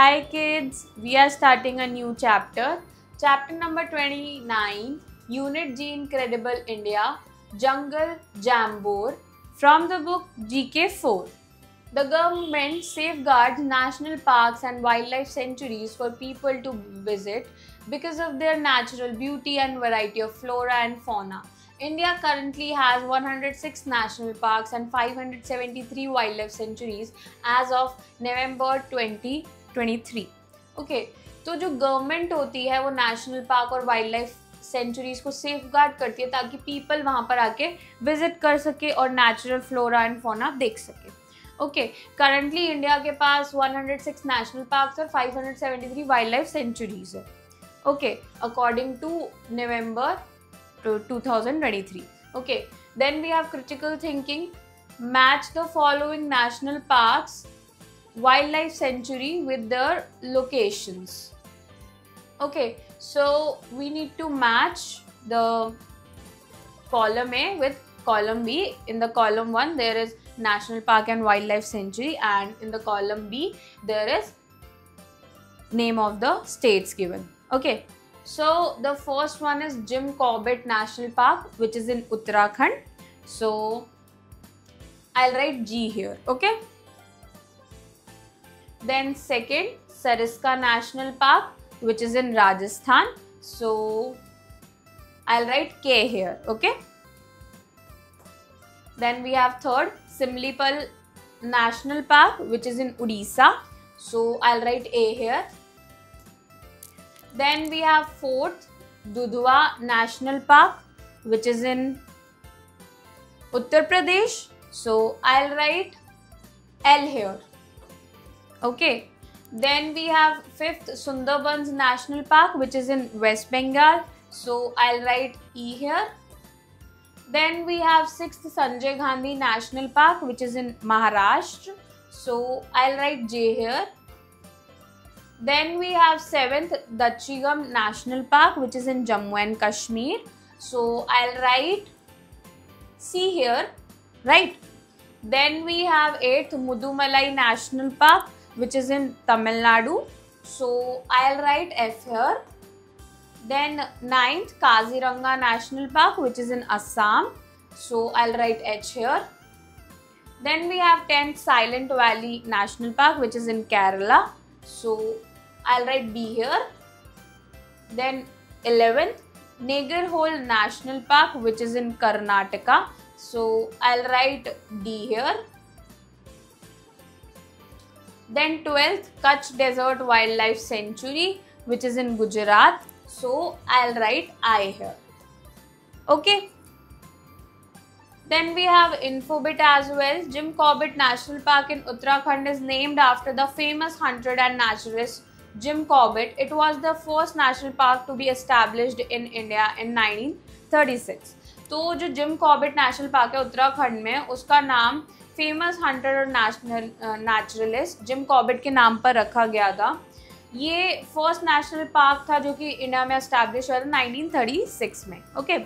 Hi kids, we are starting a new chapter. Chapter number 29, Unit G Incredible India, Jungle Jambore, from the book GK4. The government safeguards national parks and wildlife sanctuaries for people to visit because of their natural beauty and variety of flora and fauna. India currently has 106 national parks and 573 wildlife sanctuaries as of November 2023. Okay, तो जो government होती है वो national park और wild life centuries को safeguard करती है ताकि पीपल वहाँ पर आके विजिट कर सके और नेचुरल फ्लोरा एंड फौना देख सके. ओके, करंटली इंडिया के पास 106 नेशनल पार्क्स और 573 वाइल्ड लाइफ सेंचुरीज है. Okay, according to November 2023. Okay, then we have critical thinking. Match the following national parks, wildlife sanctuary with their locations. Okay, so we need to match the column A with column B. In the column 1 there is national park and wildlife sanctuary, and in the column B there is name of the states given. Okay, so the first one is Jim Corbett National Park, which is in Uttarakhand. So I'll write G here. Okay, then second, Sariska National Park, which is in Rajasthan. So I'll write K here. Okay, then we have third, Simlipal National Park, which is in Odisha. So I'll write A here. Then we have fourth, Dudhwa National Park, which is in Uttar Pradesh. So I'll write L here. Okay, then we have fifth, Sundarbans National Park, which is in West Bengal. So I'll write E here. Then we have sixth, Sanjay Gandhi National Park, which is in Maharashtra. So I'll write J here. Then we have seventh, Dachigam National Park, which is in Jammu and Kashmir. So I'll write C here, right? Then we have eighth, Mudumalai National Park, which is in Tamil Nadu. So I'll write F here. Then ninth, Kaziranga National Park, which is in Assam. So I'll write H here. Then we have 10th, Silent Valley National Park, which is in Kerala. So I'll write B here. Then 11th, Nagarhole National Park, which is in Karnataka. So I'll write D here. Then 12th, Kutch Desert Wildlife Sanctuary, which is in Gujarat. So I'll write I here. Okay. Then we have Infobit as well. Jim Corbett National Park in Uttarakhand is named after the famous hunter and naturalist Jim Corbett. It was the first national park to be established in India in 1936. तो जो Jim Corbett national park है उत्तराखंड में, उसका नाम famous Hunter और naturalist Jim Corbett के नाम पर रखा गया था. ये फर्स्ट नेशनल पार्क था जो कि इंडिया में एस्टैब्लिश हुआ था 1936 में. Okay,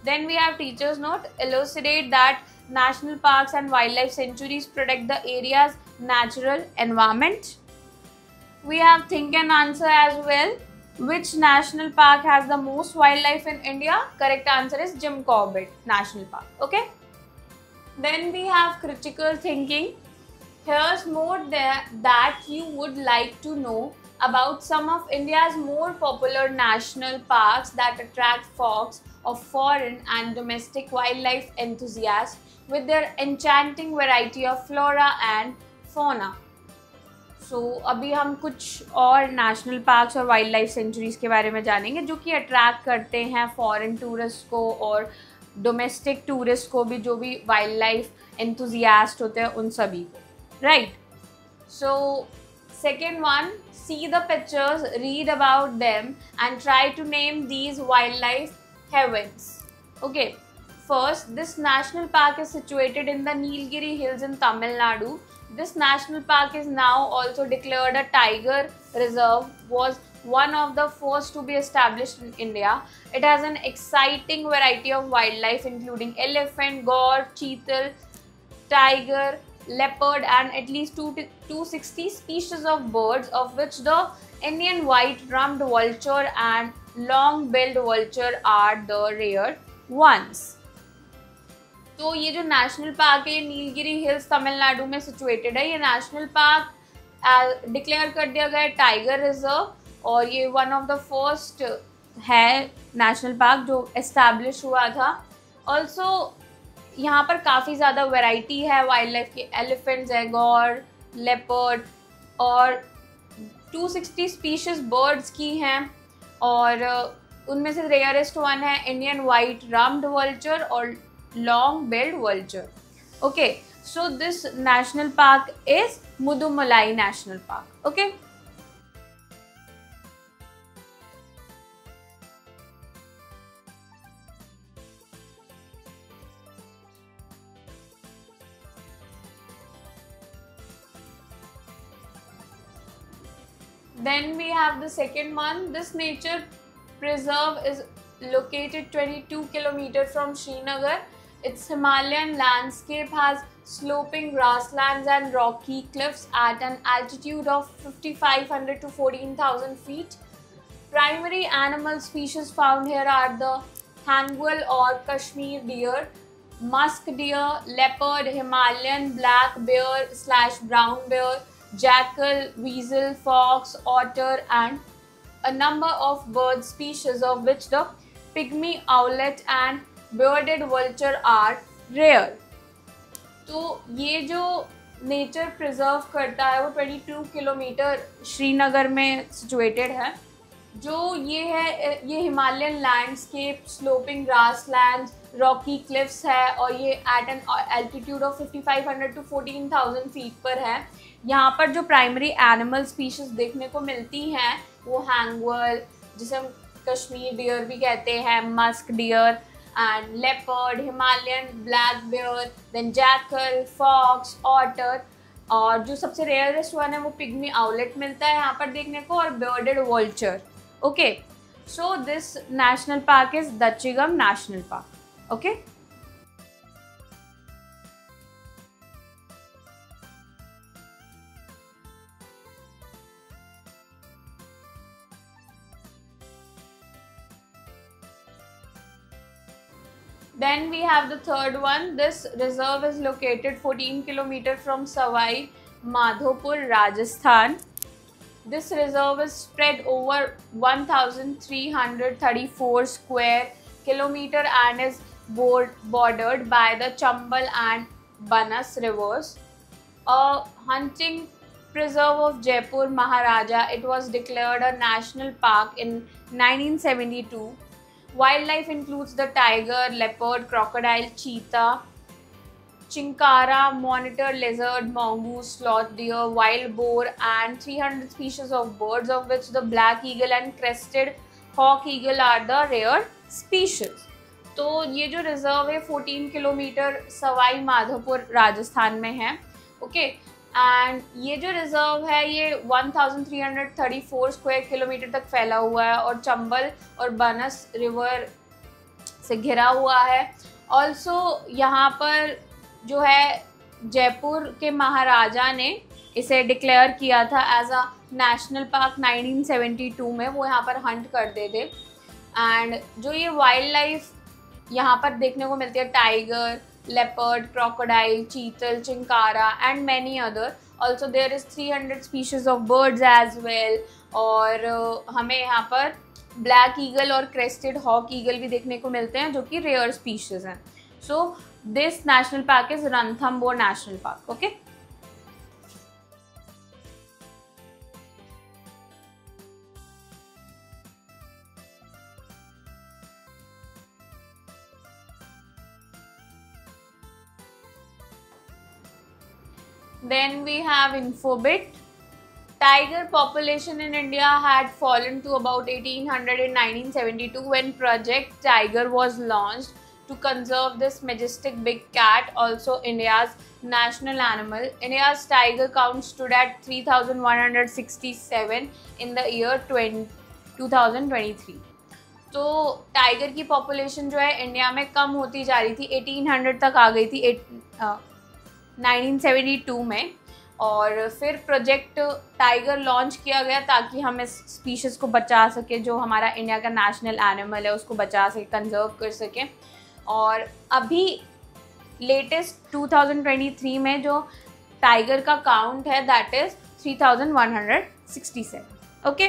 then we have teachers note, elucidate that national parks and wildlife sanctuaries protect the area's natural environment. We have think and answer as well. Which national park has the most wildlife in India? Correct answer is Jim Corbett National Park. Okay, then we have critical thinking. Here's more that you would like to know about some of India's more popular national parks that attract folks of foreign and domestic wildlife enthusiasts with their enchanting variety of flora and fauna. So अभी हम कुछ और national parks और wild life centuries के बारे में जानेंगे जो कि अट्रैक्ट करते हैं फॉरेन टूरिस्ट को और डोमेस्टिक टूरिस्ट को भी, जो भी वाइल्ड लाइफ एंथुजियास्ट होते हैं उन सभी को, right? So second one, see the pictures, read about them and try to name these wildlife heavens. Okay, first, this national park is situated in the Nilgiri Hills in Tamil Nadu. This national park is now also declared a tiger reserve, was one of the first to be established in India. It has an exciting variety of wildlife including elephant, gaur, cheetal, tiger, leopard, and at least 260 species of birds, of which the Indian white-rumped vulture and long-billed vulture are the rare ones. तो ये जो national park है, ये Nilgiri hills Tamil Nadu में situated है. ये national park declare कर दिया गया है टाइगर रिजर्व, और ये वन ऑफ द फर्स्ट है नेशनल पार्क जो एस्टैब्लिश हुआ था. ऑल्सो यहाँ पर काफ़ी ज़्यादा वैरायटी है वाइल्ड लाइफ की. एलिफेंट्स है, गौर, लेपर्ड, और 260 स्पीशीज बर्ड्स की हैं, और उनमें से रेयरेस्ट वन है इंडियन वाइट रम्ड वल्चर और long billed vulture. Okay, so this national park is Mudumalai national park. Okay, then we have the second one. This nature preserve is located 22 km from Srinagar. Its Himalayan landscape has sloping grasslands and rocky cliffs at an altitude of 5,500 to 14,000 feet. Primary animal species found here are the Hanguel or Kashmir deer, musk deer, leopard, Himalayan black bear / brown bear, jackal, weasel, fox, otter, and a number of bird species, of which the pygmy owlet and bearded vulture are rare. तो ये जो nature preserve करता है वो 22 kilometre Srinagar में situated है. जो ये है, ये Himalayan landscape, sloping grassland, rocky cliffs है, और ये at an altitude of 5,500 to 14,000 feet पर है. यहाँ पर जो प्राइमरी एनिमल स्पीशीज देखने को मिलती हैं वो हैंगवल, जिसे हम कश्मीर डियर भी कहते हैं, musk deer and leopard, Himalayan black bear, then jackal, fox, otter, और जो सबसे रेयरेस्ट वन है वो पिग्मी आउलेट मिलता है यहाँ पर देखने को, और bearded vulture. Okay, so this national park is Dachigam national park. Okay, then we have the third one. This reserve is located 14 km from Savai Madhopur, Rajasthan. This reserve is spread over 1,334 square kilometer and is bordered by the Chambal and Banas rivers. A hunting preserve of Jaipur Maharaja, it was declared a national park in 1972. Wildlife includes the tiger, leopard, crocodile, cheetah, chinkara, monitor lizard, mongoose, sloth deer, wild boar, and 300 species of birds, of which the black eagle and crested hawk eagle are the rare species. तो ये जो reserve है 14 kilometre Sawai Madhopur Rajasthan में है. Okay, and ये जो reserve है ये 1,334 स्क्वायर किलोमीटर तक फैला हुआ है और चंबल और बनस रिवर से घिरा हुआ है. ऑल्सो यहाँ पर जो है जयपुर के महाराजा ने इसे डिक्लेयर किया था एज अ नेशनल पार्क 1972 में. वो यहाँ पर हंट करते थे. एंड जो ये वाइल्ड लाइफ यहाँ पर देखने को मिलती है, tiger, leopard, crocodile, cheetal, chinkara, and many other. Also there is 300 species of birds as well. और हमें यहाँ पर ब्लैक ईगल और क्रेस्टेड हॉक ईगल भी देखने को मिलते हैं जो कि रेयर स्पीशीज हैं. सो this national park is Ranthambore national park. Okay, then we have Infobit. Tiger population in India had fallen to about 1,800 in 1972 when Project Tiger was launched to conserve this majestic big cat, also India's national animal. India's tiger count stood at 3,167 in the year 2023. तो tiger की population जो है India में कम होती जा रही थी, 1,800 तक आ गई थी 1972 में, और फिर प्रोजेक्ट टाइगर लॉन्च किया गया ताकि हम इस स्पीशीज़ को बचा सके, जो हमारा इंडिया का नेशनल एनिमल है उसको बचा सके, कंजर्व कर सके। और अभी लेटेस्ट 2023 में जो टाइगर का काउंट है that is 3167। Okay,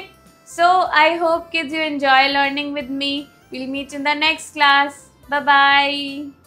so I hope kids you enjoy learning with me. We'll meet in the next class. Bye bye.